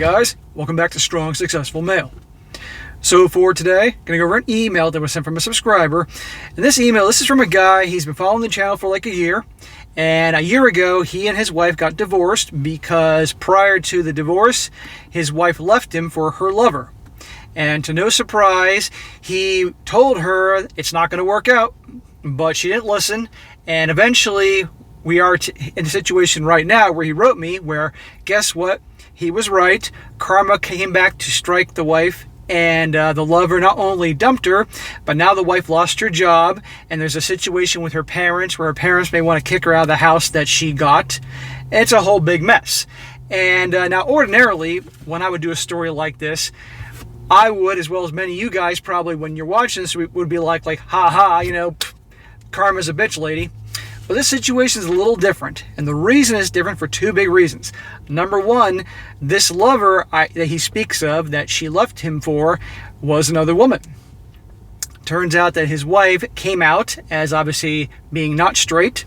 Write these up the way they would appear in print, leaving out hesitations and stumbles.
guys, welcome back to Strong Successful Male. So for today, I'm going to go over an email that was sent from a subscriber. And this is from a guy, he's been following the channel for like a year. And a year ago, he and his wife got divorced because prior to the divorce, his wife left him for her lover. And to no surprise, he told her it's not going to work out, but she didn't listen. And eventually, we are in a situation right now where he wrote me where, guess what? He was right. Karma came back to strike the wife, and the lover not only dumped her, but now the wife lost her job, and there's a situation with her parents where her parents may want to kick her out of the house that she got. It's a whole big mess. And now ordinarily, when I would do a story like this, I would, as well as many of you guys probably when you're watching this, would be like, ha ha, karma's a bitch, lady. But this situation is a little different, and the reason is different for two big reasons. Number one, this lover that he speaks of that she left him for was another woman. Turns out that his wife came out as obviously being not straight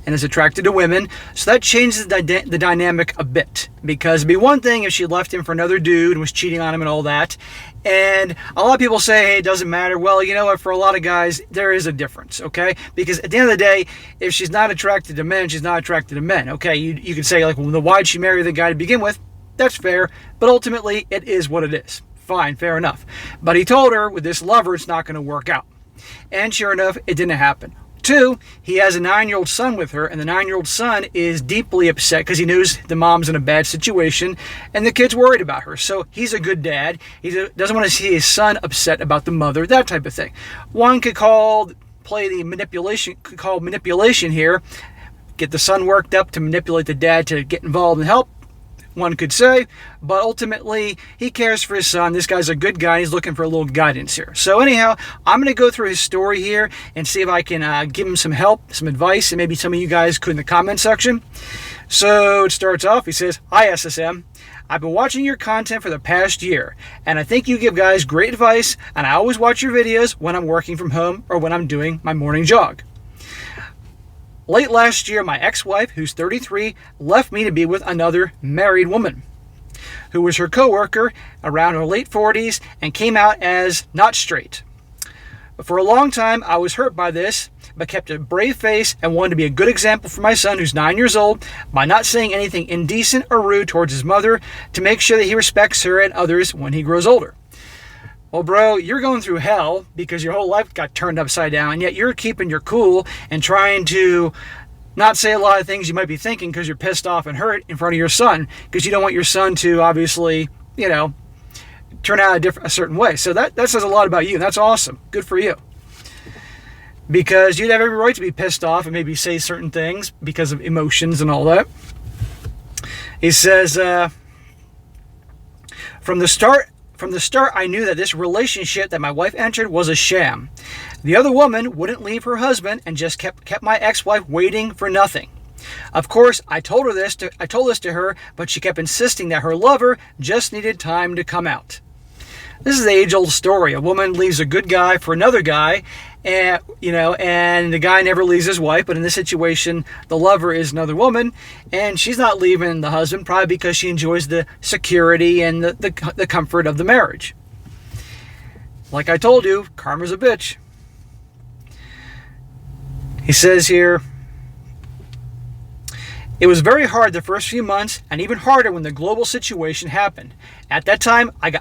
and is attracted to women, so that changes the dynamic a bit, because it'd be one thing if she left him for another dude and was cheating on him and all that. And a lot of people say, hey, it doesn't matter. Well, you know what? For a lot of guys, there is a difference, okay? Because at the end of the day, if she's not attracted to men, she's not attracted to men, okay? You can say, like, well, why'd she marry the guy to begin with? That's fair, but ultimately, it is what it is. Fine, fair enough. But he told her with this lover, it's not going to work out. And sure enough, it didn't happen. Two, he has a 9-year-old son with her, and the 9-year-old son is deeply upset because he knows the mom's in a bad situation, and the kid's worried about her. So he's a good dad. He doesn't want to see his son upset about the mother, that type of thing. One could play the manipulation here, get the son worked up to manipulate the dad to get involved and help, one could say, but ultimately he cares for his son. This guy's a good guy. He's looking for a little guidance here. So anyhow, I'm going to go through his story here and see if I can give him some help, some advice, and maybe some of you guys could in the comment section. So it starts off, he says, "Hi SSM, I've been watching your content for the past year, and I think you give guys great advice, and I always watch your videos when I'm working from home or when I'm doing my morning jog. Late last year, my ex-wife, who's 33, left me to be with another married woman who was her co-worker around her late 40s and came out as not straight. For a long time, I was hurt by this, but kept a brave face and wanted to be a good example for my son, who's 9 years old, by not saying anything indecent or rude towards his mother to make sure that he respects her and others when he grows older." Well, bro, you're going through hell because your whole life got turned upside down, and yet you're keeping your cool and trying to not say a lot of things you might be thinking because you're pissed off and hurt in front of your son, because you don't want your son to obviously, turn out a certain way. So that says a lot about you, and that's awesome. Good for you. Because you'd have every right to be pissed off and maybe say certain things because of emotions and all that. He says, From the start, I knew that this relationship that my wife entered was a sham. The other woman wouldn't leave her husband and just kept my ex-wife waiting for nothing. Of course, I told this to her, but she kept insisting that her lover just needed time to come out. This is the age-old story. A woman leaves a good guy for another guy, and the guy never leaves his wife. But in this situation, the lover is another woman, and she's not leaving the husband, probably because she enjoys the security and the comfort of the marriage. Like I told you, karma's a bitch. He says here, "It was very hard the first few months, and even harder when the global situation happened. At that time, I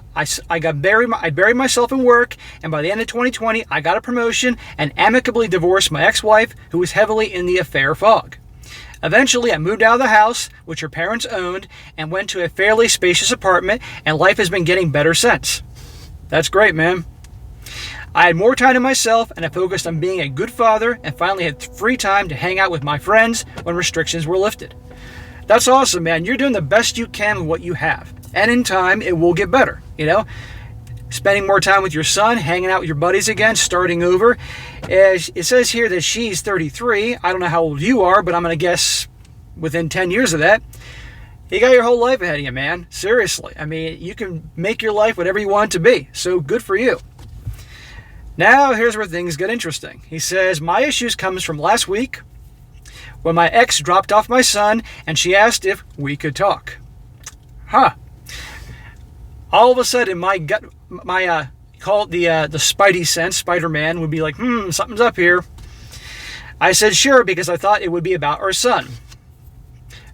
buried myself in work, and by the end of 2020, I got a promotion and amicably divorced my ex-wife, who was heavily in the affair fog. Eventually, I moved out of the house, which her parents owned, and went to a fairly spacious apartment, and life has been getting better since." That's great, man. "I had more time to myself, and I focused on being a good father, and finally had free time to hang out with my friends when restrictions were lifted." That's awesome, man. You're doing the best you can with what you have. And in time, it will get better, Spending more time with your son, hanging out with your buddies again, starting over. It says here that she's 33. I don't know how old you are, but I'm going to guess within 10 years of that. You got your whole life ahead of you, man. Seriously. I mean, you can make your life whatever you want it to be. So good for you. Now, here's where things get interesting. He says, "My issues comes from last week when my ex dropped off my son and she asked if we could talk." All of a sudden, my gut, call it the Spidey sense, Spider-Man, would be like, something's up here. I said sure, because I thought it would be about our son.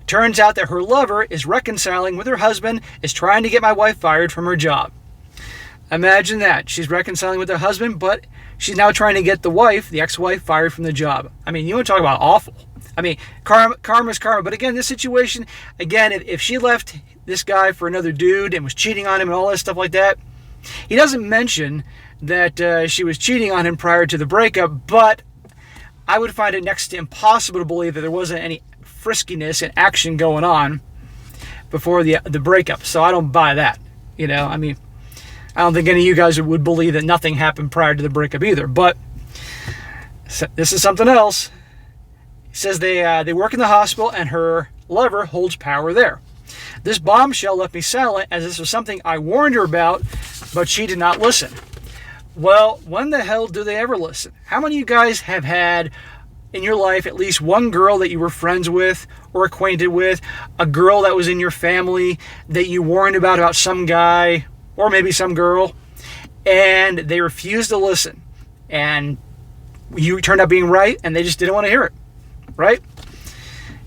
Turns out that her lover is reconciling with her husband, is trying to get my wife fired from her job. Imagine that. She's reconciling with her husband, but she's now trying to get the wife, the ex-wife, fired from the job. I mean, you want to talk about awful. I mean, karma's karma. But again, this situation, again, if she left this guy for another dude and was cheating on him and all that stuff like that, he doesn't mention that she was cheating on him prior to the breakup, but I would find it next to impossible to believe that there wasn't any friskiness and action going on before the breakup. So I don't buy that. I mean, I don't think any of you guys would believe that nothing happened prior to the breakup either. But this is something else. He says they work in the hospital and her lover holds power there. This bombshell left me silent, as this was something I warned her about, but she did not listen. Well, when the hell do they ever listen? How many of you guys have had in your life at least one girl that you were friends with or acquainted with, a girl that was in your family that you warned about some guy or maybe some girl, and they refused to listen, and you turned out being right, and they just didn't want to hear it, right?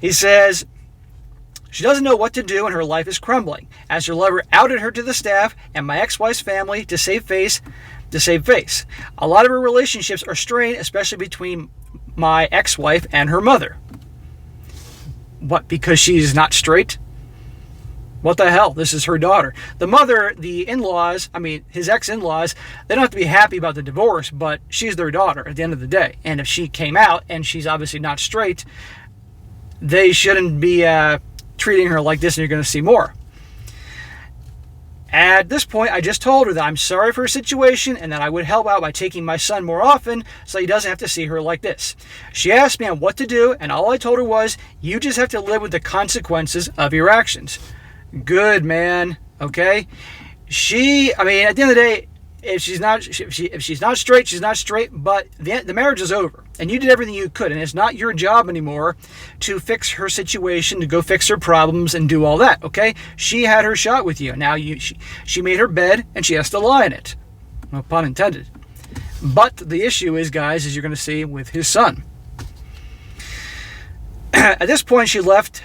He says, she doesn't know what to do and her life is crumbling, as her lover outed her to the staff and my ex-wife's family to save face. A lot of her relationships are strained, especially between my ex-wife and her mother. What, because she's not straight? What the hell? This is her daughter. The mother, the in-laws, his ex-in-laws, they don't have to be happy about the divorce, but she's their daughter at the end of the day. And if she came out and she's obviously not straight, they shouldn't be treating her like this, and you're going to see more. At this point, I just told her that I'm sorry for her situation and that I would help out by taking my son more often so he doesn't have to see her like this. She asked me on what to do, and all I told her was, you just have to live with the consequences of your actions. Good, man. Okay? At the end of the day, if she's not straight, she's not straight, but the marriage is over. And you did everything you could, and it's not your job anymore to fix her situation, to go fix her problems and do all that, okay? She had her shot with you. Now she made her bed, and she has to lie in it. No pun intended. But the issue is, guys, as you're going to see with his son. At this point, she left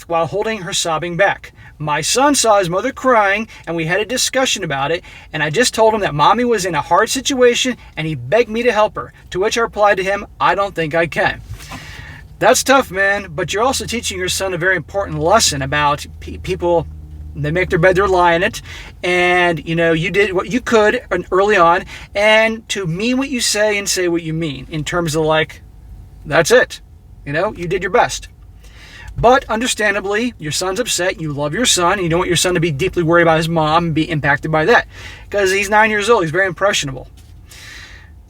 while holding her sobbing back. My son saw his mother crying, and we had a discussion about it, and I just told him that mommy was in a hard situation, and he begged me to help her, to which I replied to him, I don't think I can. That's tough, man, but you're also teaching your son a very important lesson about people. They make their bed, they're lying in it, and, you did what you could early on, and to mean what you say and say what you mean, in terms of that's it. You did your best. But understandably, your son's upset. You love your son. And you don't want your son to be deeply worried about his mom and be impacted by that. Because he's 9 years old. He's very impressionable.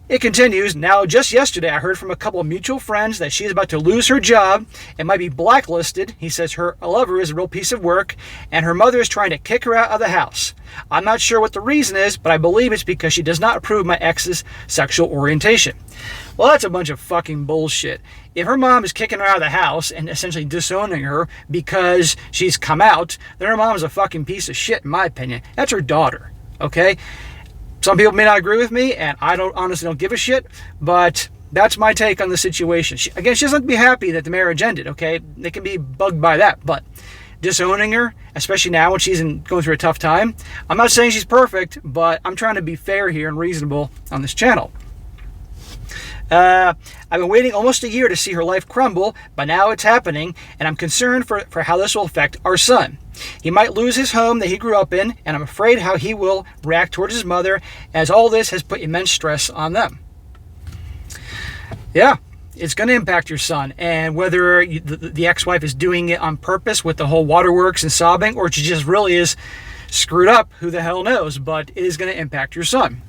It continues. Now, just yesterday, I heard from a couple of mutual friends that she is about to lose her job and might be blacklisted. He says her lover is a real piece of work, and her mother is trying to kick her out of the house. I'm not sure what the reason is, but I believe it's because she does not approve my ex's sexual orientation. Well, that's a bunch of fucking bullshit. If her mom is kicking her out of the house and essentially disowning her because she's come out, then her mom is a fucking piece of shit, in my opinion. That's her daughter, okay? Some people may not agree with me, and I honestly don't give a shit, but that's my take on the situation. She doesn't be happy that the marriage ended, okay? They can be bugged by that, but disowning her, especially now when she's going through a tough time, I'm not saying she's perfect, but I'm trying to be fair here and reasonable on this channel. I've been waiting almost a year to see her life crumble, but now it's happening, and I'm concerned for how this will affect our son. He might lose his home that he grew up in, and I'm afraid how he will react towards his mother, as all this has put immense stress on them. Yeah, it's going to impact your son, and whether the ex-wife is doing it on purpose with the whole waterworks and sobbing, or she just really is screwed up, who the hell knows, but it is going to impact your son.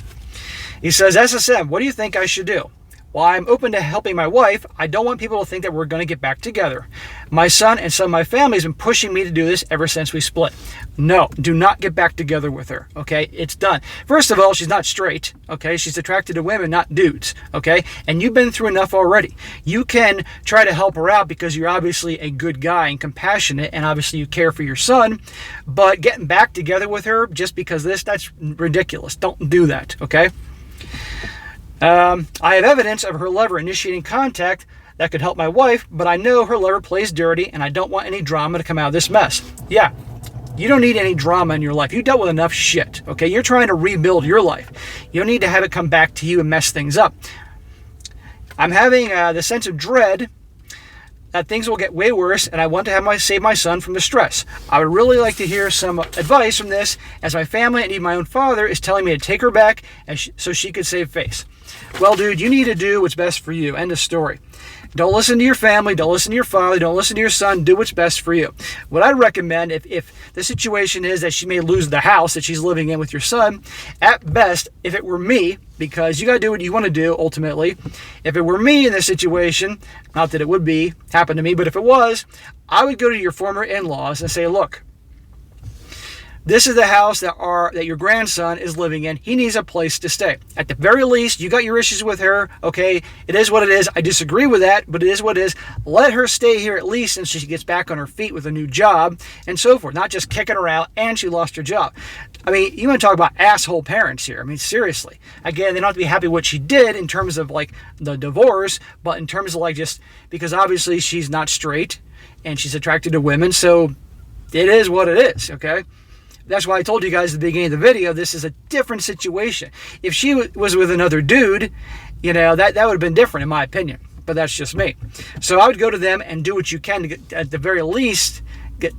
He says, as I said, what do you think I should do? while I'm open to helping my wife, I don't want people to think that we're going to get back together. My son and some of my family has been pushing me to do this ever since we split. No, do not get back together with her, okay? It's done. First of all, she's not straight, okay? She's attracted to women, not dudes, okay? And you've been through enough already. You can try to help her out because you're obviously a good guy and compassionate, and obviously you care for your son, but getting back together with her just because of this, that's ridiculous. Don't do that, okay? I have evidence of her lover initiating contact that could help my wife, but I know her lover plays dirty, and I don't want any drama to come out of this mess. Yeah, you don't need any drama in your life. You dealt with enough shit, okay? You're trying to rebuild your life. You don't need to have it come back to you and mess things up. I'm having the sense of dread that things will get way worse, and I want to save my son from the stress. I would really like to hear some advice from this, as my family and even my own father is telling me to take her back so she could save face. Well, dude, you need to do what's best for you. End of story. Don't listen to your family. Don't listen to your father. Don't listen to your son. Do what's best for you. What I'd recommend, if the situation is that she may lose the house that she's living in with your son, at best, if it were me, because you got to do what you want to do ultimately. If it were me in this situation, not that it would happen to me, but if it was, I would go to your former in-laws and say, look, this is the house that your grandson is living in. He needs a place to stay. At the very least, you got your issues with her, okay? It is what it is. I disagree with that, but it is what it is. Let her stay here at least until she gets back on her feet with a new job and so forth. Not just kicking her out and she lost her job. I mean, you want to talk about asshole parents here. I mean, seriously. Again, they don't have to be happy with what she did in terms of like the divorce, but in terms of like just because obviously she's not straight and she's attracted to women, so it is what it is, okay? That's why I told you guys at the beginning of the video, this is a different situation. If she was with another dude, you know, that would have been different in my opinion. But that's just me. So I would go to them and do what you can to get, at the very least,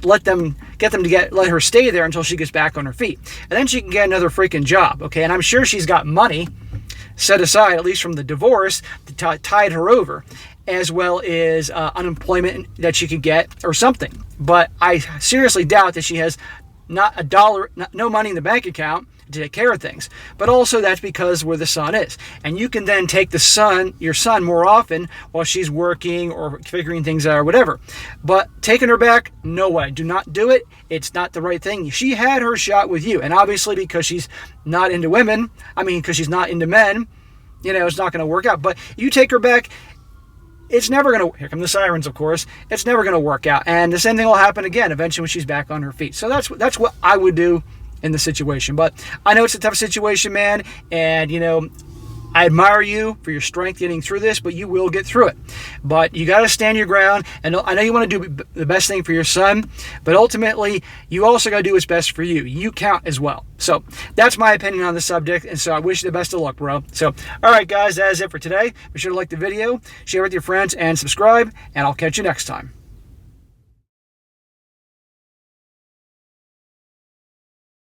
let her stay there until she gets back on her feet. And then she can get another freaking job, okay? And I'm sure she's got money set aside, at least from the divorce, to tide her over, as well as unemployment that she could get or something. But I seriously doubt that she has not a dollar, no money in the bank account to take care of things. But also that's because where the son is. And you can then take your son more often while she's working or figuring things out or whatever. But taking her back, no way. Do not do it. It's not the right thing. She had her shot with you. And obviously because she's not into women, because she's not into men, you know, it's not going to work out. But you take her back, it's never going to, here come the sirens, of course, it's never going to work out. And the same thing will happen again eventually when she's back on her feet. So that's what I would do in the situation. But I know it's a tough situation, man. And, you know, I admire you for your strength getting through this, but you will get through it. But you got to stand your ground. And I know you want to do the best thing for your son, but ultimately, you also got to do what's best for you. You count as well. So that's my opinion on the subject. And so I wish you the best of luck, bro. So, all right, guys, that is it for today. Be sure to like the video, share with your friends, and subscribe. And I'll catch you next time.